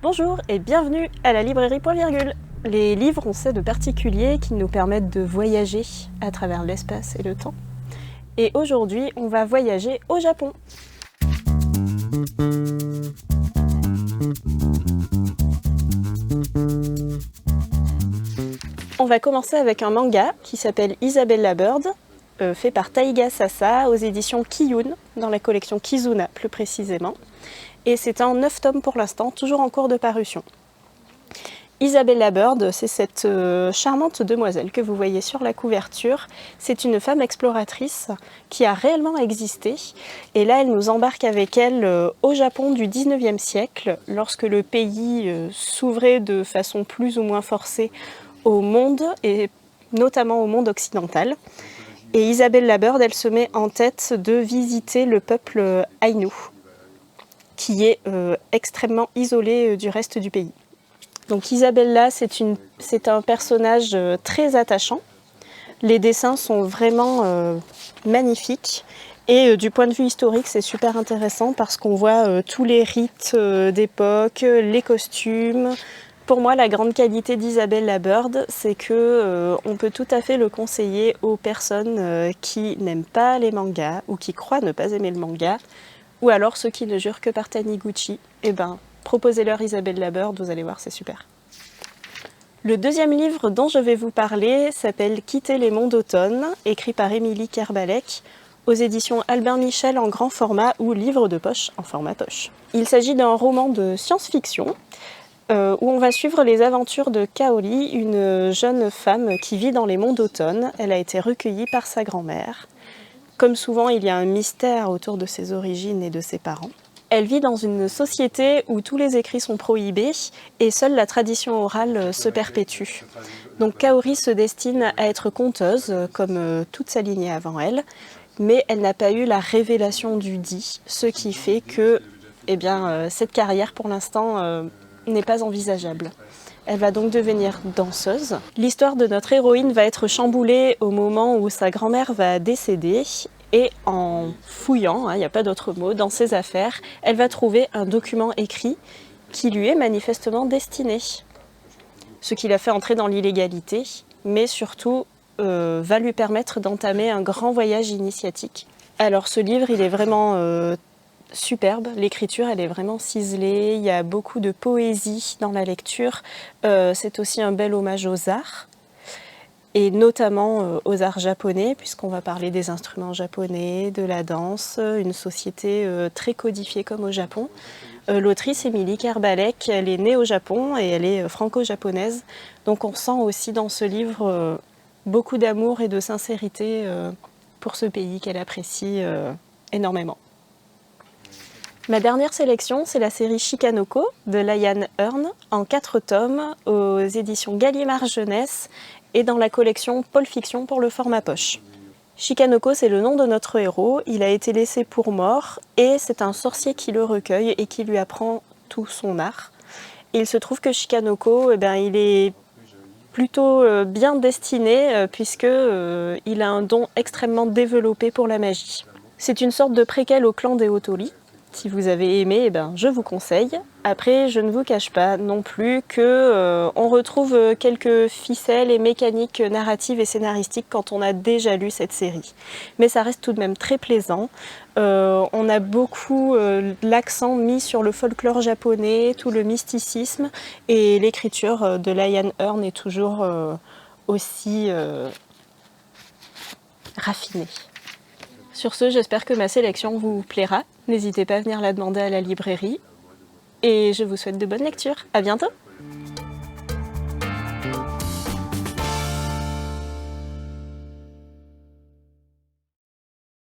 Bonjour et bienvenue à la librairie Point Virgule. Les livres ont ça de particulier qui nous permettent de voyager à travers l'espace et le temps. Et aujourd'hui, on va voyager au Japon. On va commencer avec un manga qui s'appelle Isabella Bird, fait par Taiga Sasa aux éditions Kiyun, dans la collection Kizuna plus précisément. Et c'est en 9 tomes pour l'instant, toujours en cours de parution. Isabella Bird, c'est cette charmante demoiselle que vous voyez sur la couverture. C'est une femme exploratrice qui a réellement existé. Et là, elle nous embarque avec elle au Japon du 19e siècle, lorsque le pays s'ouvrait de façon plus ou moins forcée au monde, et notamment au monde occidental. Et Isabella Bird, elle se met en tête de visiter le peuple Ainu, qui est extrêmement isolé du reste du pays. Donc Isabella, c'est un personnage très attachant. Les dessins sont vraiment magnifiques. Et du point de vue historique, c'est super intéressant parce qu'on voit tous les rites d'époque, les costumes. Pour moi, la grande qualité d'Isabella Bird, c'est que on peut tout à fait le conseiller aux personnes qui n'aiment pas les mangas ou qui croient ne pas aimer le manga, ou alors ceux qui ne jurent que par Taniguchi. Eh ben, proposez-leur Isabella Bird, vous allez voir, c'est super. Le deuxième livre dont je vais vous parler s'appelle Quitter les monts d'automne, écrit par Émilie Kerbalek, aux éditions Albin Michel en grand format ou livre de poche en format poche. Il s'agit d'un roman de science-fiction où on va suivre les aventures de Kaori, une jeune femme qui vit dans les monts d'automne. Elle a été recueillie par sa grand-mère. Comme souvent, il y a un mystère autour de ses origines et de ses parents. Elle vit dans une société où tous les écrits sont prohibés et seule la tradition orale se perpétue. Donc Kaori se destine à être conteuse, comme toute sa lignée avant elle, mais elle n'a pas eu la révélation du dit, ce qui fait que cette carrière pour l'instant n'est pas envisageable. Elle va donc devenir danseuse. L'histoire de notre héroïne va être chamboulée au moment où sa grand-mère va décéder. Et en fouillant, il n'y a pas d'autre mot, dans ses affaires, elle va trouver un document écrit qui lui est manifestement destiné. Ce qui l'a fait entrer dans l'illégalité, mais surtout va lui permettre d'entamer un grand voyage initiatique. Alors ce livre, il est vraiment superbe, l'écriture elle est vraiment ciselée, il y a beaucoup de poésie dans la lecture, c'est aussi un bel hommage aux arts, et notamment aux arts japonais, puisqu'on va parler des instruments japonais, de la danse, une société très codifiée comme au Japon. L'autrice Émilie Kerbalek, elle est née au Japon et elle est franco-japonaise, donc on sent aussi dans ce livre beaucoup d'amour et de sincérité pour ce pays qu'elle apprécie énormément. Ma dernière sélection, c'est la série Shikanoko de Laïane Hearn, en 4 tomes, aux éditions Gallimard Jeunesse et dans la collection Pôle Fiction pour le format poche. Shikanoko, c'est le nom de notre héros, il a été laissé pour mort et c'est un sorcier qui le recueille et qui lui apprend tout son art. Et il se trouve que Shikanoko, il est plutôt bien destiné puisqu'il a un don extrêmement développé pour la magie. C'est une sorte de préquel au clan des Otori. Si vous avez aimé, je vous conseille. Après, je ne vous cache pas non plus qu'on retrouve quelques ficelles et mécaniques narratives et scénaristiques quand on a déjà lu cette série. Mais ça reste tout de même très plaisant. On a beaucoup l'accent mis sur le folklore japonais, tout le mysticisme, et l'écriture de Laïane Hearn est toujours aussi raffinée. Sur ce, j'espère que ma sélection vous plaira. N'hésitez pas à venir la demander à la librairie. Et je vous souhaite de bonnes lectures. À bientôt!